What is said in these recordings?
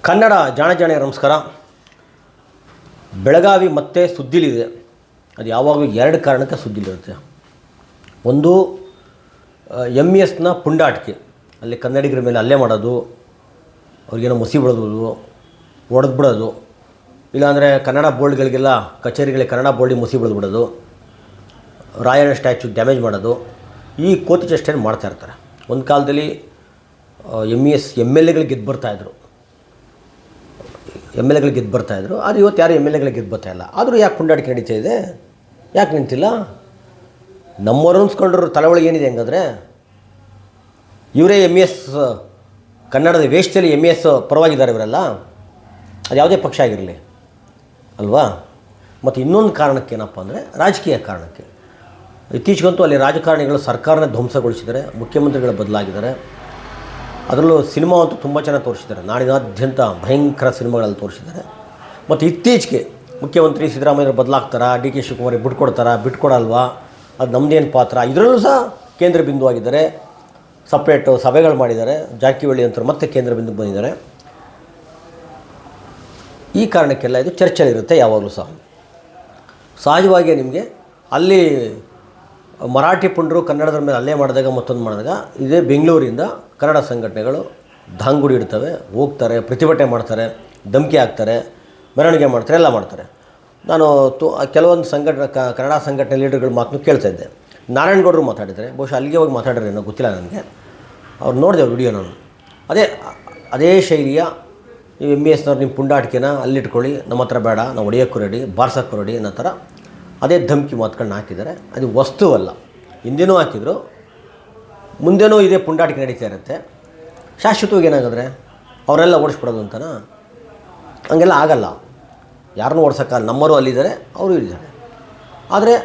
ಕನ್ನಡ ಜಾಣ ನಮಸ್ಕಾರ. ಬೆಳಗಾವಿ ಮತ್ತೆ ಸುದ್ದಿಲಿದೆ. ಅದು ಯಾವಾಗಲೂ ಎರಡು ಕಾರಣಕ್ಕೆ ಸುದ್ದಿಲಿರುತ್ತೆ. ಒಂದು MSನ ಪುಂಡಾಟಿಕೆ, ಅಲ್ಲಿ ಕನ್ನಡಿಗರ ಮೇಲೆ ಹಲ್ಲೆ ಮಾಡೋದು, ಅವ್ರಿಗೇನೋ ಮುಸಿ ಬಿಡೋದು, ಹೊಡೆದು ಬಿಡೋದು, ಇಲ್ಲಾಂದರೆ ಕನ್ನಡ ಬೋರ್ಡ್ಗಳಿಗೆಲ್ಲ ಕಚೇರಿಗಳಿಗೆ ಕನ್ನಡ ಬೋರ್ಡಿಗೆ ಮುಸಿ ಬಿಡೋದು, ರಾಯಣ್ಣ ಸ್ಟ್ಯಾಚ್ಯೂ ಡ್ಯಾಮೇಜ್ ಮಾಡೋದು, ಈ ಕೋತಿ ಚೇಷ್ಟೆಯನ್ನು ಮಾಡ್ತಾಯಿರ್ತಾರೆ. ಒಂದು ಕಾಲದಲ್ಲಿ MLAಗಳು ಗೆದ್ದು ಬರ್ತಾಯಿದ್ರು, ಗೆದ್ದು ಬರ್ತಾಯಿದ್ರು. ಆದರೆ ಇವತ್ತು ಯಾರು MLAಗಳು ಗೆದ್ದು ಬರ್ತಾಯಿಲ್ಲ. ಆದರೂ ಯಾಕೆ ಪುಂಡಾಟಿಕೆ ನಡೀತಾ ಇದೆ? ಯಾಕೆ ನಿಂತಿಲ್ಲ? ನಮ್ಮವ್ರು ಅನ್ಸ್ಕೊಂಡ್ರು ತಲೆ ಒಳಗೆ ಏನಿದೆ ಹಂಗಾದ್ರೆ? ಇವರೇ MS ಕನ್ನಡದ ವೇಷದಲ್ಲಿ MS ಪರವಾಗಿದ್ದಾರೆ ಇವರೆಲ್ಲ. ಅದು ಯಾವುದೇ ಪಕ್ಷ ಆಗಿರಲಿ ಅಲ್ವಾ? ಮತ್ತು ಇನ್ನೊಂದು ಕಾರಣಕ್ಕೆ ಏನಪ್ಪ ಅಂದರೆ ರಾಜಕೀಯ ಕಾರಣಕ್ಕೆ. ಇತ್ತೀಚೆಗಂತೂ ಅಲ್ಲಿ ರಾಜಕಾರಣಿಗಳು ಸರ್ಕಾರನ ಧ್ವಂಸಗೊಳಿಸಿದ್ದಾರೆ, ಮುಖ್ಯಮಂತ್ರಿಗಳು ಬದಲಾಗಿದ್ದಾರೆ. ಅದರಲ್ಲೂ ಸಿನಿಮಾ ಅಂತೂ ತುಂಬ ಚೆನ್ನಾಗಿ ತೋರಿಸಿದ್ದಾರೆ. ನಾಡಿನಾದ್ಯಂತ ಭಯಂಕರ ಸಿನಿಮಾಗಳಲ್ಲಿ ತೋರಿಸಿದ್ದಾರೆ. ಮತ್ತು ಇತ್ತೀಚೆಗೆ ಮುಖ್ಯಮಂತ್ರಿ ಸಿದ್ದರಾಮಯ್ಯ ಬದಲಾಗ್ತಾರಾ, DK ಶಿವಕುಮಾರಿಗೆ ಬಿಟ್ಕೊಡ್ತಾರಾ, ಬಿಟ್ಕೊಡಲ್ವಾ, ಅದು ನಮ್ಮದೇನು ಪಾತ್ರ? ಇದರಲ್ಲೂ ಸಹ ಕೇಂದ್ರ ಬಿಂದು ಆಗಿದ್ದಾರೆ. ಸಪ್ರೇಟು ಸಭೆಗಳು ಮಾಡಿದ್ದಾರೆ. ಜಾರಕಿಹೊಳಿ ಅಂತ ಮತ್ತೆ ಕೇಂದ್ರ ಬಿಂದು ಬಂದಿದ್ದಾರೆ. ಈ ಕಾರಣಕ್ಕೆಲ್ಲ ಇದು ಚರ್ಚೆಯಲ್ಲಿರುತ್ತೆ ಯಾವಾಗಲೂ ಸಹ. ಸಹಜವಾಗಿ ನಿಮಗೆ ಅಲ್ಲಿ ಮರಾಠಿ ಪುಂಡರು ಕನ್ನಡದ ಮೇಲೆ ಹಲ್ಲೆ ಮಾಡಿದಾಗ ಮತ್ತೊಂದು ಮಾಡಿದಾಗ ಇದೇ ಬೆಂಗಳೂರಿಂದ ಕನ್ನಡ ಸಂಘಟನೆಗಳು ದಾಂಗುಡಿ ಇಡ್ತವೆ, ಹೋಗ್ತಾರೆ, ಪ್ರತಿಭಟನೆ ಮಾಡ್ತಾರೆ, ಧಮಕಿ ಹಾಕ್ತಾರೆ, ಮೆರವಣಿಗೆ ಮಾಡ್ತಾರೆ, ಎಲ್ಲ ಮಾಡ್ತಾರೆ. ನಾನು ಕೆಲವೊಂದು ಕನ್ನಡ ಸಂಘಟನೆ ಲೀಡರ್ಗಳ ಮಾತನ್ನು ಕೇಳ್ತಾ ಇದ್ದೆ. ನಾರಾಯಣಗೌಡರು ಮಾತಾಡಿದ್ದಾರೆ, ಬಹುಶಃ ಅಲ್ಲಿಗೆ ಹೋಗಿ ಮಾತಾಡಿದ್ರೆ ಏನೋ ಗೊತ್ತಿಲ್ಲ ನನಗೆ. ಅವ್ರು ನೋಡಿದೆ ಅವ್ರ ವಿಡಿಯೋ ನಾನು. ಅದೇ ಶೈಲಿಯ ನೀವು MSನವ್ರು ನಿಮ್ಮ ಪುಂಡಾಟಿಕೆನ ಅಲ್ಲಿಟ್ಕೊಳ್ಳಿ, ನಮ್ಮ ಹತ್ರ ಬೇಡ, ನಾವು ಹೊಡೆಯೋಕ್ಕೂ ರೆಡಿ, ಬಾರ್ಸೋಕ್ಕೂ ರೆಡಿ ಅನ್ನೋ ಥರ ಅದೇ ಧಮಕಿ ಮಾತುಗಳನ್ನ ಹಾಕಿದ್ದಾರೆ. ಅದು ವಸ್ತುವಲ್ಲ. ಹಿಂದೆನೂ ಹಾಕಿದರು, ಮುಂದೆನೂ ಇದೇ ಪುಂಡಾಟಿಕೆ ನಡೀತಾ ಇರುತ್ತೆ. ಶಾಶ್ವತವಾಗಿ ಏನಾಗಿದ್ರೆ ಅವರೆಲ್ಲ ಓಡಿಸ್ಬಿಡೋದು ಅಂತನಾ? ಹಂಗೆಲ್ಲ ಆಗಲ್ಲ. ಯಾರನ್ನೂ ಓಡಿಸೋಕ್ಕಲ್ಲ. ನಮ್ಮವರು ಅಲ್ಲಿದ್ದಾರೆ, ಅವರು ಇದ್ದಾರೆ. ಆದರೆ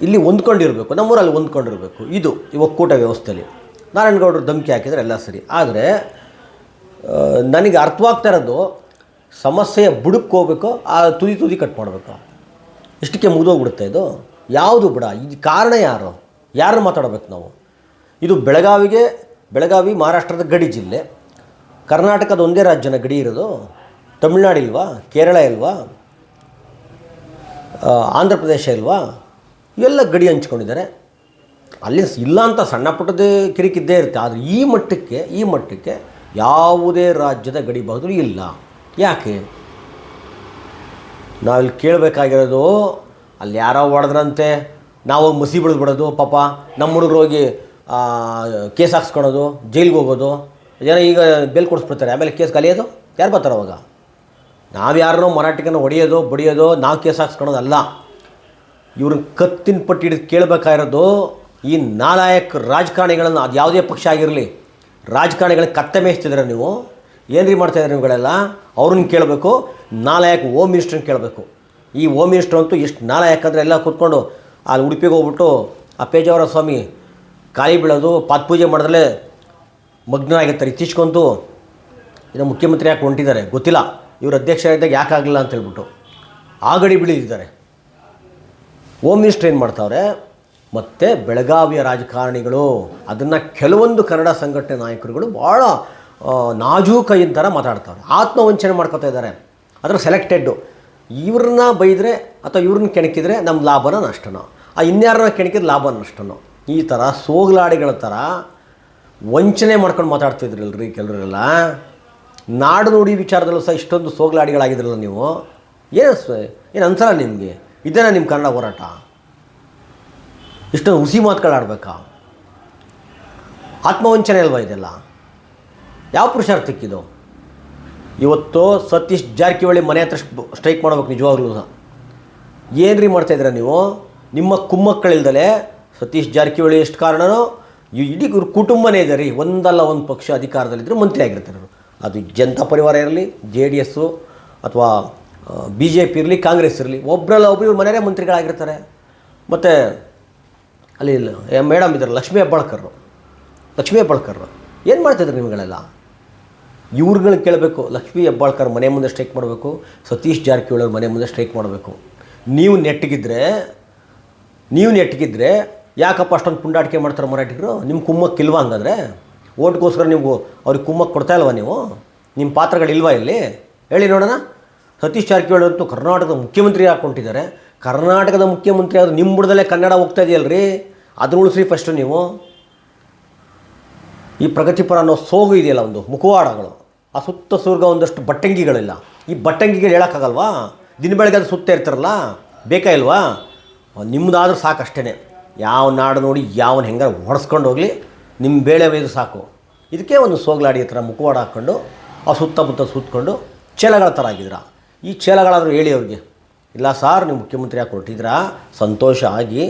ಇಲ್ಲಿ ಹೊಂದ್ಕೊಂಡಿರಬೇಕು, ನಮ್ಮೂರಲ್ಲಿ ಹೊಂದ್ಕೊಂಡಿರಬೇಕು. ಇದು ಈ ಒಕ್ಕೂಟ ವ್ಯವಸ್ಥೆಯಲ್ಲಿ ನಾರಾಯಣಗೌಡರು ಧಮಕಿ ಹಾಕಿದರೆ ಎಲ್ಲ ಸರಿ. ಆದರೆ ನನಗೆ ಅರ್ಥವಾಗ್ತಾ ಇರೋದು, ಸಮಸ್ಯೆಯ ಬುಡಕ್ಕೆ ಹೋಗ್ಬೇಕು, ಆ ತುದಿ ಕಟ್ ಮಾಡಬೇಕು. ಇಷ್ಟಕ್ಕೆ ಮುಗಿದೋಗ್ಬಿಡುತ್ತೆ ಇದು. ಯಾವುದು ಬಿಡ? ಇದು ಕಾರಣ ಯಾರು ಮಾತಾಡಬೇಕು ನಾವು? ಇದು ಬೆಳಗಾವಿ ಮಹಾರಾಷ್ಟ್ರದ ಗಡಿ ಜಿಲ್ಲೆ. ಕರ್ನಾಟಕದ ಒಂದೇ ರಾಜ್ಯನ ಗಡಿ ಇರೋದು. ತಮಿಳ್ನಾಡು ಇಲ್ವಾ? ಕೇರಳ ಇಲ್ವಾ? ಆಂಧ್ರ ಪ್ರದೇಶ ಇಲ್ವಾ? ಇವೆಲ್ಲ ಗಡಿ ಹಂಚ್ಕೊಂಡಿದ್ದಾರೆ. ಅಲ್ಲಿ ಇಲ್ಲ ಅಂತ ಸಣ್ಣ ಪುಟ್ಟದೇ ಕಿರಿಕಿದ್ದೇ ಇರುತ್ತೆ. ಆದರೆ ಈ ಮಟ್ಟಕ್ಕೆ ಯಾವುದೇ ರಾಜ್ಯದ ಗಡಿ ಭಾಗದಲ್ಲಿ ಇಲ್ಲ. ಯಾಕೆ? ನಾವಿಲ್ಲಿ ಕೇಳಬೇಕಾಗಿರೋದು, ಅಲ್ಲಿ ಯಾರೋ ಹೊಡೆದ್ರಂತೆ ನಾವು ಹೋಗಿ ಮಸಿ ಬಿಡೋದು, ಪಾಪ ನಮ್ಮ ಹುಡುಗರು ಹೋಗಿ ಕೇಸ್ ಹಾಕ್ಸ್ಕೊಳೋದು, ಜೈಲಿಗೆ ಹೋಗೋದು, ಜನ ಈಗ ಬೇಲ್ ಕೊಡಿಸ್ಬಿಡ್ತಾರೆ, ಆಮೇಲೆ ಕೇಸ್ ಕಲಿಯೋದು ಯಾರು ಬರ್ತಾರೆ ಅವಾಗ? ನಾವು ಯಾರನ್ನೋ ಮರಾಠಿಗನ್ನು ಹೊಡೆಯೋದು ಬಡಿಯೋದು, ನಾವು ಕೇಸ್ ಹಾಕ್ಸ್ಕೊಳೋದಲ್ಲ. ಇವ್ರನ್ನ ಕತ್ತಿನ ಪಟ್ಟಿ ಹಿಡಿದು ಕೇಳಬೇಕಾಗಿರೋದು ಈ ನಾಲಾಯಕ ರಾಜಕಾರಣಿಗಳನ್ನು. ಅದು ಯಾವುದೇ ಪಕ್ಷ ಆಗಿರಲಿ, ರಾಜಕಾರಣಿಗಳನ್ನ ಕತ್ತೆ ಮೇಯಿಸ್ತಿದ್ರೆ ನೀವು ಏನ್ರಿ ಮಾಡ್ತಾಯಿದ್ರೆ ನೀವುಗಳೆಲ್ಲ? ಅವ್ರನ್ನ ಕೇಳಬೇಕು. ನಾಲಾಯಕ ಹೋಮ್ ಮಿನಿಸ್ಟ್ರನ್ನ ಕೇಳಬೇಕು. ಈ ಹೋಮ್ ಮಿನಿಸ್ಟ್ರ್ ಅಂತೂ ಎಷ್ಟು ನಾಲಾಯಕ ಅಂದರೆ, ಎಲ್ಲ ಕೂತ್ಕೊಂಡು ಅಲ್ಲಿ ಉಡುಪಿಗೆ ಹೋಗ್ಬಿಟ್ಟು ಆ ಪೇಜಾವರ ಸ್ವಾಮಿ ಕಾಯಿ ಬೀಳೋದು, ಪಾದಪೂಜೆ ಮಾಡಿದ್ರೇ ಮಗ್ನರಾಗಿರ್ತಾರೆ. ಇತ್ತೀಚೆಗಂತೂ ಇನ್ನು ಮುಖ್ಯಮಂತ್ರಿ ಯಾಕೆ ಹೊಂಟಿದ್ದಾರೆ ಗೊತ್ತಿಲ್ಲ, ಇವರು ಅಧ್ಯಕ್ಷ ಇದ್ದಾಗ ಯಾಕೆ ಆಗಲಿಲ್ಲ ಅಂತ ಹೇಳ್ಬಿಟ್ಟು ಆ ಗಡಿ ಬಿಳಿದಿದ್ದಾರೆ. ಹೋಮ್ ಮಿನಿಸ್ಟ್ರ್ ಏನು ಮಾಡ್ತಾವ್ರೆ? ಮತ್ತು ಬೆಳಗಾವಿಯ ರಾಜಕಾರಣಿಗಳು ಅದನ್ನು ಕೆಲವೊಂದು ಕನ್ನಡ ಸಂಘಟನೆ ನಾಯಕರುಗಳು ಭಾಳ ನಾಜೂಕೈನ ಥರ ಮಾತಾಡ್ತಾರೆ, ಆತ್ಮವಂಚನೆ ಮಾಡ್ಕೊತಾ ಇದ್ದಾರೆ. ಅದರ ಸೆಲೆಕ್ಟೆಡ್ಡು. ಇವ್ರನ್ನ ಬೈದರೆ ಅಥವಾ ಇವ್ರನ್ನ ಕೆಣಕಿದರೆ ನಮ್ಮ ಲಾಭನ ನಷ್ಟನೋ, ಇನ್ಯಾರನ್ನ ಕೆಣಕಿದ್ರೆ ಲಾಭ ನಷ್ಟನೋ, ಈ ಥರ ಸೋಗಲಾಡಿಗಳ ಥರ ವಂಚನೆ ಮಾಡ್ಕೊಂಡು ಮಾತಾಡ್ತಿದ್ರಲ್ರಿ ಕೆಲವರೆಲ್ಲ. ನಾಡು ನುಡಿ ವಿಚಾರದಲ್ಲೂ ಸಹ ಇಷ್ಟೊಂದು ಸೋಗಲಾಡಿಗಳಾಗಿದ್ರಲ್ಲ ನೀವು. ಏನು ಅನ್ಸಲ್ಲ ನಿಮಗೆ? ಇದೇನಾ ನಿಮ್ಮ ಕನ್ನಡ ಹೋರಾಟ? ಇಷ್ಟೊಂದು ಹುಸಿ ಮಾತುಗಳಾಡಬೇಕಾ? ಆತ್ಮವಂಚನೆ ಅಲ್ವಾ ಇದೆಲ್ಲ? ಯಾವ ಪುರುಷಾರ್ಥಕ್ಕಿದು? ಇವತ್ತು ಸತೀಶ್ ಜಾರಕಿಹೊಳಿ ಮನೆ ಹತ್ರ ಸ್ಟ್ರೈಕ್ ಮಾಡ್ಬೇಕು ನಿಜವಾಗ್ಲೂ ಸಹ. ಏನ್ರಿ ಮಾಡ್ತಾಯಿದ್ದೀರ ನೀವು? ನಿಮ್ಮ ಕುಮ್ಮಕ್ಕಳಿಲ್ದಲೇ ಸತೀಶ್ ಜಾರಕಿಹೊಳಿ ಎಷ್ಟು ಕಾರಣನೋ ಇಡೀ ಇವ್ರ ಕುಟುಂಬನೇ ಇದೆ ರೀ. ಒಂದಲ್ಲ ಒಂದು ಪಕ್ಷ ಅಧಿಕಾರದಲ್ಲಿದ್ದರೆ ಮಂತ್ರಿ ಆಗಿರ್ತಾರೆ ಅವರು. ಅದು ಜನತಾ ಪರಿವಾರ ಇರಲಿ, JDS ಅಥವಾ BJP ಇರಲಿ, ಕಾಂಗ್ರೆಸ್ ಇರಲಿ, ಒಬ್ಬರಲ್ಲ ಒಬ್ಬರು ಇವ್ರ ಮನೆಯೇ ಮಂತ್ರಿಗಳಾಗಿರ್ತಾರೆ. ಮತ್ತು ಅಲ್ಲಿ ಮೇಡಮ್ ಇದ್ದಾರೆ ಲಕ್ಷ್ಮೀ ಹೆಬ್ಬಾಳ್ಕರ್ ಏನು ಮಾಡ್ತಾಯಿದ್ರು ನಿಮಗಳೆಲ್ಲ? ಇವ್ರುಗಳು ಕೇಳಬೇಕು. ಲಕ್ಷ್ಮೀ ಹೆಬ್ಬಾಳ್ಕರ್ ಮನೆ ಮುಂದೆ ಸ್ಟ್ರೈಕ್ ಮಾಡಬೇಕು, ಸತೀಶ್ ಜಾರಕಿಹೊಳಿ ಅವ್ರ ಮನೆ ಮುಂದೆ ಸ್ಟ್ರೈಕ್ ಮಾಡಬೇಕು. ನೀವು ನೆಟ್ಟಗಿದ್ರೆ ಯಾಕಪ್ಪ ಅಷ್ಟೊಂದು ಪುಂಡಾಟಿಕೆ ಮಾಡ್ತಾರೆ ಮರಾಠಿಗರು? ನಿಮ್ಮ ಕುಮ್ಮಕ್ಕಿಲ್ವ ಹಂಗಾದ್ರೆ? ಓಟ್ಗೋಸ್ಕರ ನೀವು ಅವ್ರಿಗೆ ಕುಮ್ಮಕ್ಕೆ ಕೊಡ್ತಾ ಇಲ್ವ ನೀವು? ನಿಮ್ಮ ಪಾತ್ರಗಳಿಲ್ವಾ ಇಲ್ಲಿ? ಹೇಳಿ ನೋಡೋಣ. ಸತೀಶ್ ಜಾರಕಿಹೊಳಿ ಅಂತೂ ಕರ್ನಾಟಕದ ಮುಖ್ಯಮಂತ್ರಿ ಹಾಕ್ಕೊಂಡಿದ್ದಾರೆ. ಕರ್ನಾಟಕದ ಮುಖ್ಯಮಂತ್ರಿ ಆದರೂ ನಿಮ್ಮ ಬುಡದಲ್ಲೇ ಕನ್ನಡ ಹೋಗ್ತಾ ಇದೆಯಲ್ರಿ, ಅದನ್ನ ಉಳಿಸ್ರಿ ಫಸ್ಟು ನೀವು. ಈ ಪ್ರಗತಿಪರ ಅನ್ನೋ ಸೋಗು ಇದೆಯಲ್ಲ, ಒಂದು ಮುಖವಾಡಗಳು, ಆ ಸುತ್ತ ಸುರ್ಗ ಒಂದಷ್ಟು ಬಟ್ಟಂಗಿಗಳಿಲ್ಲ. ಈ ಬಟ್ಟಂಗಿಗಳು ಹೇಳೋಕ್ಕಾಗಲ್ವಾ? ದಿನ ಬೆಳಗ್ಗೆ ಅದು ಸುತ್ತ ಇರ್ತಾರಲ್ಲ, ಬೇಕಾ ಇಲ್ವಾ? ನಿಮ್ಮದಾದ್ರೂ ಸಾಕಷ್ಟೇ. ಯಾವ ನಾಡು ನೋಡಿ ಯಾವನು ಹೆಂಗಾರ ಹೊಡೆಸ್ಕೊಂಡು ಹೋಗಲಿ, ನಿಮ್ಮ ಬೇಳೆ ಬೇಯ್ದು ಸಾಕು. ಇದಕ್ಕೆ ಒಂದು ಸೋಗ್ಲಾಡಿ ಥರ ಮುಖವಾಡ ಹಾಕ್ಕೊಂಡು ಆ ಸುತ್ತಮುತ್ತ ಸುತ್ತಕೊಂಡು ಚೇಲಗಳ ಥರ ಆಗಿದ್ರ. ಈ ಚೇಲಗಳಾದರೂ ಹೇಳಿ ಅವ್ರಿಗೆ, ಇಲ್ಲ ಸಾರ್ ನೀವು ಮುಖ್ಯಮಂತ್ರಿ ಆಗಿ ಹೊರಟಿದ್ದೀರಾ, ಸಂತೋಷ ಆಗಿ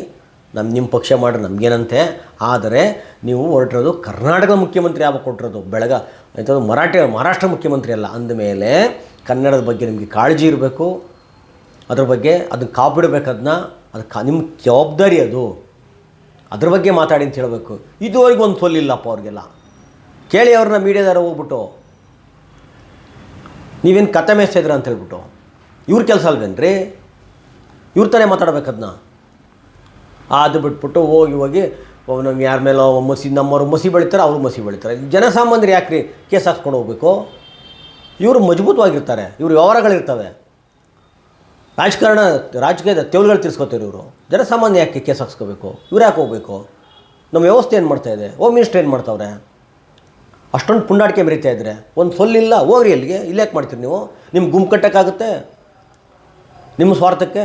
ನಿಮ್ಮ ಪಕ್ಷ ಮಾಡ್ರೆ ನಮಗೇನಂತೆ, ಆದರೆ ನೀವು ಹೊರಟಿರೋದು ಕರ್ನಾಟಕದ ಮುಖ್ಯಮಂತ್ರಿ ಆಗಬೇಕು, ಹೊರಟಿರೋದು ಎಂಥದ್ದು ಮಹಾರಾಷ್ಟ್ರ ಮುಖ್ಯಮಂತ್ರಿ ಅಲ್ಲ. ಅಂದಮೇಲೆ ಕನ್ನಡದ ಬಗ್ಗೆ ನಿಮಗೆ ಕಾಳಜಿ ಇರಬೇಕು, ಅದ್ರ ಬಗ್ಗೆ ಅದನ್ನು ಕಾಪಿಡಬೇಕು, ಅದು ನಿಮ್ಮ ಜವಾಬ್ದಾರಿ, ಅದ್ರ ಬಗ್ಗೆ ಮಾತಾಡಿ ಅಂತ ಹೇಳಬೇಕು. ಇದುವರೆಗೂ ಒಂದು ಸೊಲ್ಲಿಲ್ಲಪ್ಪ ಅವ್ರಿಗೆಲ್ಲ. ಕೇಳಿ ಅವ್ರನ್ನ ಮೀಡಿಯಾದಾರ ಹೋಗ್ಬಿಟ್ಟು ನೀವೇನು ಕತೆ ಮೇಯಿಸ್ತಿದ್ರ ಅಂತ ಹೇಳ್ಬಿಟ್ಟು. ಇವ್ರ ಕೆಲಸ ಅಲ್ವೇನ್ರಿ? ಇವ್ರು ತಾನೇ ಮಾತಾಡ್ಬೇಕದನ್ನ. ಅದು ಬಿಟ್ಬಿಟ್ಟು ಹೋಗಿ ನಮ್ಗೆ ಯಾರ ಮೇಲೋ ನಮ್ಮವ್ರು ಮಸಿ ಬೆಳಿತಾರೆ, ಅವರು ಮಸಿ ಬೆಳಿತಾರೆ. ಜನಸಾಮಾನ್ಯರು ಯಾಕ್ರಿ ಕೇಸ್ ಹಾಕ್ಸ್ಕೊಂಡು ಹೋಗ್ಬೇಕು? ಇವರು ಮಜಬೂತವಾಗಿರ್ತಾರೆ, ಇವ್ರು ವ್ಯವಹಾರಗಳಿರ್ತವೆ, ರಾಜಕೀಯದ ತೆವಲುಗಳು ತಿರ್ಸ್ಕೊತಾರೆ ಇವರು. ಜನಸಾಮಾನ್ಯ ಯಾಕೆ ಕೇಸ್ ಹಾಕ್ಸ್ಕೋಬೇಕು? ಇವ್ರು ಯಾಕೆ ಹೋಗ್ಬೇಕು? ನಮ್ಮ ವ್ಯವಸ್ಥೆ ಏನು ಮಾಡ್ತಾಯಿದೆ? ಹೋಮ್ ಮಿನಿಸ್ಟ್ರ್ ಏನು ಮಾಡ್ತಾವ್ರೆ? ಅಷ್ಟೊಂದು ಪುಂಡಾಟಿಕೆ ಮೆರಿತಾ ಇದ್ದರೆ ಒಂದು ಸೊಲ್ಲಿಲ್ಲ, ಹೋಗ್ರಿ ಅಲ್ಲಿಗೆ. ಇಲ್ಲಾಕೆ ಮಾಡ್ತೀರಿ ನೀವು? ನಿಮ್ಮ ಗುಂಪು ಕಟ್ಟೋಕ್ಕಾಗುತ್ತೆ? ನಿಮ್ಮ ಸ್ವಾರ್ಥಕ್ಕೆ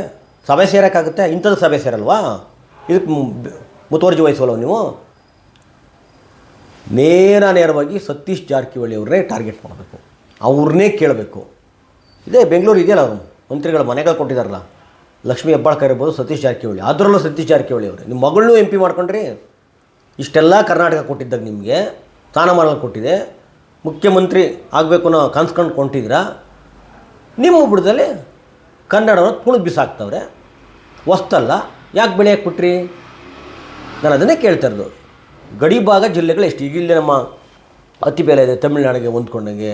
ಸಭೆ ಸೇರೋಕ್ಕಾಗುತ್ತೆ? ಇಂಥದ್ದು ಸಭೆ ಸೇರಲ್ವಾ? ಇದಕ್ಕೆ ಮುತುವರ್ಜಿ ವಹಿಸೋಲ್ಲ ನೀವು. ನೇರವಾಗಿ ಸತೀಶ್ ಜಾರಕಿಹೊಳಿ ಅವ್ರನ್ನೇ ಟಾರ್ಗೆಟ್ ಮಾಡಬೇಕು, ಅವ್ರನ್ನೇ ಕೇಳಬೇಕು. ಇದೇ ಬೆಂಗಳೂರು ಇದೆಯಲ್ಲ, ಅವರು ಮಂತ್ರಿಗಳ ಮನೆಗಳು ಕೊಟ್ಟಿದ್ದಾರಲ್ಲ, ಲಕ್ಷ್ಮೀ ಹೆಬ್ಬಾಳ್ಕರ್ ಇರ್ಬೋದು, ಸತೀಶ್ ಜಾರಕಿಹೊಳಿ, ಅದರಲ್ಲೂ ಸತೀಶ್ ಜಾರಕಿಹೊಳಿ ಅವರೇ. ನಿಮ್ಮ ಮಗಳನ್ನೂ MP ಮಾಡ್ಕೊಂಡ್ರಿ. ಇಷ್ಟೆಲ್ಲ ಕರ್ನಾಟಕ ಕೊಟ್ಟಿದ್ದಾಗ ನಿಮಗೆ ಸ್ಥಾನಮಾನಗಳು ಕೊಟ್ಟಿದೆ, ಮುಖ್ಯಮಂತ್ರಿ ಆಗಬೇಕು ಅನ್ನೋ ಕನ್ಸ್ಕೊಂಡು ಕೊಂಡಿದ್ದೀರಾ. ನಿಮ್ಮ ಬುಡದಲ್ಲಿ ಕನ್ನಡವನ್ನು ತುಳಿದು ಬಿಸಾಕ್ತವ್ರೆ. ಹೊಸ್ತಲ್ಲ, ಯಾಕೆ ಬೆಳೆಯಕ್ಕೆ ಬಿಟ್ರಿ? ನಾನು ಅದನ್ನೇ ಕೇಳ್ತಾ ಇರೋದು. ಗಡಿ ಭಾಗ ಜಿಲ್ಲೆಗಳು ಎಷ್ಟು? ಈಗ ಇಲ್ಲಿ ನಮ್ಮ ಅತಿ ಬೆಲೆ ಇದೆ, ತಮಿಳ್ನಾಡಿಗೆ ಹೊಂದ್ಕೊಂಡಂಗೆ,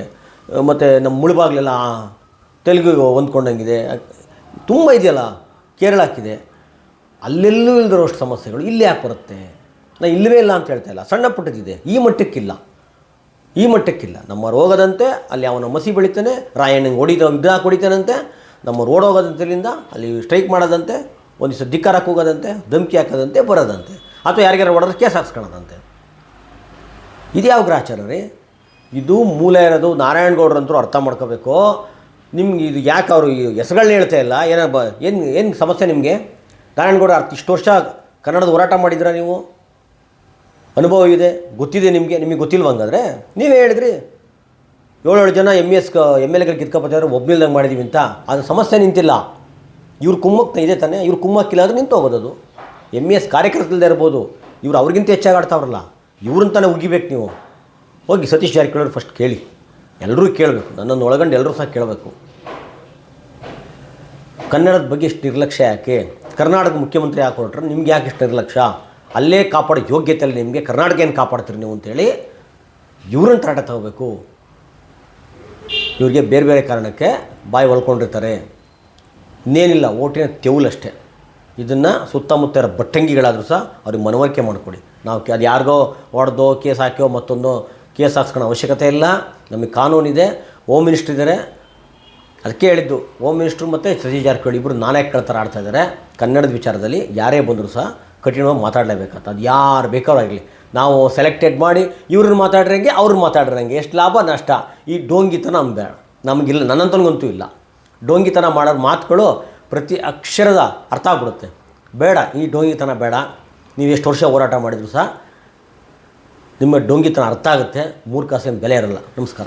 ಮತ್ತು ನಮ್ಮ ಮುಳುಬಾಗ್ಲೆಲ್ಲ ತೆಲುಗಿಗೆ ಹೊಂದ್ಕೊಂಡಂಗಿದೆ, ತುಂಬ ಇದೆಯಲ್ಲ, ಕೇರಳಕ್ಕಿದೆ. ಅಲ್ಲೆಲ್ಲೂ ಇಲ್ದಿರೋಷ್ಟು ಸಮಸ್ಯೆಗಳು ಇಲ್ಲಿ ಯಾಕೆ ಬರುತ್ತೆ? ನಾನು ಇಲ್ಲವೇ ಇಲ್ಲ ಅಂತ ಹೇಳ್ತಾ ಇಲ್ಲ, ಸಣ್ಣ ಪುಟ್ಟದಿದೆ. ಈ ಮಟ್ಟಕ್ಕಿಲ್ಲ. ನಮ್ಮ ರೋಗದಂತೆ ಅಲ್ಲಿ ಅವನ ಮಸಿ ಬೆಳಿತಾನೆ, ರಾಯಣ್ಣಂಗೆ ಹೊಡಿತಾನಂತೆ, ನಮ್ಮ ರೋಡ್ ಹೋಗೋದಂತೆಲಿಂದ ಅಲ್ಲಿ ಸ್ಟ್ರೈಕ್ ಮಾಡೋದಂತೆ, ಒಂದು ದಿವಸ ಧಿಕ್ಕಾರಕ್ಕೆ ಹೋಗೋದಂತೆ, ಧಮಕಿ ಹಾಕೋದಂತೆ, ಬರೋದಂತೆ, ಅಥವಾ ಯಾರಿಗಾರು ಹೊಡೆದ್ರೆ ಕೇಸ್ ಹಾಕ್ಸ್ಕೊಳ್ಳೋದಂತೆ. ಇದು ಯಾವ ಗ್ರಾಚಾರ ರೀ? ಇದು ಮೂಲ ಇರೋದು ನಾರಾಯಣಗೌಡರಂತರೂ ಅರ್ಥ ಮಾಡ್ಕೋಬೇಕು. ನಿಮ್ಗೆ ಇದು ಯಾಕೆ ಅವರು ಈ ಹೆಸರುಗಳನ್ನ ಹೇಳ್ತಾ ಇಲ್ಲ? ಏನು ಸಮಸ್ಯೆ ನಿಮಗೆ? ನಾರಾಯಣಗೌಡ ಇಷ್ಟು ವರ್ಷ ಕನ್ನಡದ ಹೋರಾಟ ಮಾಡಿದ್ದೀರಾ ನೀವು? ಅನುಭವ ಇದೆ, ಗೊತ್ತಿದೆ ನಿಮಗೆ ಗೊತ್ತಿಲ್ವ? ಹಂಗಾದ್ರೆ ನೀವೇ ಹೇಳಿದ್ರಿ 7 ಜನ MLAಗಳು ಕಿತ್ಕೊಬತ್ತಾರೆ, ಒಬ್ಬನಿಲ್ದಂಗೆ ಮಾಡಿದ್ದೀವಿ ಅಂತ. ಅದು ಸಮಸ್ಯೆ ನಿಂತಿಲ್ಲ. ಇವ್ರು ಕುಮ್ಮಕ್ಕೆ ಇದೆ ತಾನೇ, ಇವ್ರು ಕುಮ್ಮಕ್ಕಿಲ್ಲ ಅಂದರೆ ನಿಂತು ಹೋಗೋದು. MES ಕಾರ್ಯಕರ್ತರಲ್ಲದೆ ಇರ್ಬೋದು, ಇವ್ರು ಅವ್ರಿಗಿಂತ ಹೆಚ್ಚಾಗಿ ಆಡ್ತಾವ್ರಲ್ಲ, ಇವ್ರಂತಾನೆ ಉಗಿಬೇಕು ನೀವು. ಹೋಗಿ ಸತೀಶ್ ಜಾರಕಿಹೊಳಿ ಫಸ್ಟ್ ಕೇಳಿ, ಎಲ್ಲರೂ ಕೇಳಬೇಕು, ನನ್ನನ್ನು ಒಳಗಂಡು ಎಲ್ಲರೂ ಸಹ ಕೇಳಬೇಕು. ಕನ್ನಡದ ಬಗ್ಗೆ ಇಷ್ಟು ನಿರ್ಲಕ್ಷ್ಯ ಯಾಕೆ? ಕರ್ನಾಟಕ ಮುಖ್ಯಮಂತ್ರಿ ಯಾಕೆ ಹೊರಟ್ರೆ ನಿಮ್ಗೆ ಯಾಕೆ ಇಷ್ಟು ನಿರ್ಲಕ್ಷ್ಯ? ಅಲ್ಲೇ ಕಾಪಾಡೋ ಯೋಗ್ಯತೆ ಅಲ್ಲಿ ನಿಮಗೆ, ಕರ್ನಾಟಕ ಏನು ಕಾಪಾಡ್ತೀರಿ ನೀವು ಅಂತೇಳಿ ಇವ್ರನ್ನ ತರಾಟ ತಗೋಬೇಕು. ಇವ್ರಿಗೆ ಬೇರೆ ಬೇರೆ ಕಾರಣಕ್ಕೆ ಬಾಯಿ ಹೊಲ್ಕೊಂಡಿರ್ತಾರೆ, ಇನ್ನೇನಿಲ್ಲ, ಓಟಿನ ತೆವಲಷ್ಟೇ. ಇದನ್ನು ಸುತ್ತಮುತ್ತ ಇರೋ ಬಟ್ಟಂಗಿಗಳಾದರೂ ಸಹ ಅವ್ರಿಗೆ ಮನವರಿಕೆ ಮಾಡಿಕೊಡಿ. ನಾವು ಅದು ಯಾರಿಗೋ ಹೊಡೆದೋ ಕೇಸ್ ಹಾಕ್ಯೋ ಮತ್ತೊಂದು ಕೇಸ್ ಹಾಕ್ಸ್ಕೊಳ್ಳೋ ಅವಶ್ಯಕತೆ ಇಲ್ಲ. ನಮಗೆ ಕಾನೂನಿದೆ, ಹೋಮ್ ಮಿನಿಸ್ಟ್ರ್ ಇದ್ದಾರೆ. ಅದಕ್ಕೆ ಹೇಳಿದ್ದು, ಹೋಮ್ ಮಿನಿಸ್ಟ್ರು ಮತ್ತು ಸತೀಶ್ ಜಾರಕಿಹೊಳಿ ಇಬ್ಬರು ನಾಲ್ಕು ಥರ ಆಡ್ತಾಯಿದ್ದಾರೆ. ಕನ್ನಡದ ವಿಚಾರದಲ್ಲಿ ಯಾರೇ ಬಂದರೂ ಸಹ ಕಠಿಣವಾಗಿ ಮಾತಾಡಲೇಬೇಕಂತ. ಅದು ಯಾರು ಬೇಕಾರಾಗಲಿ, ನಾವು ಸೆಲೆಕ್ಟೆಡ್ ಮಾಡಿ ಇವ್ರನ್ನ ಮಾತಾಡ್ರಂಗೆ ಅವ್ರನ್ನ ಮಾತಾಡ್ರಂಗೆ, ಎಷ್ಟು ಲಾಭ ನಷ್ಟ. ಈ ಡೋಂಗಿತನ ಬೇಡ ನಮಗಿಲ್ಲ, ನನ್ನಂತನಿಗಂತೂ ಇಲ್ಲ. ಡೋಂಗಿತನ ಮಾಡೋದು ಮಾತುಗಳು ಪ್ರತಿ ಅಕ್ಷರದ ಅರ್ಥ ಆಗ್ಬಿಡುತ್ತೆ. ಬೇಡ, ಈ ಡೋಂಗಿತನ ಬೇಡ. ನೀವು ಎಷ್ಟು ವರ್ಷ ಹೋರಾಟ ಮಾಡಿದ್ರು ಸಹ ನಿಮ್ಮ ಡೋಂಗಿತನ ಅರ್ಥ ಆಗುತ್ತೆ. ಮೂರ್ಖಾಸೇನು ಬೆಲೆ ಇರಲ್ಲ. ನಮಸ್ಕಾರ.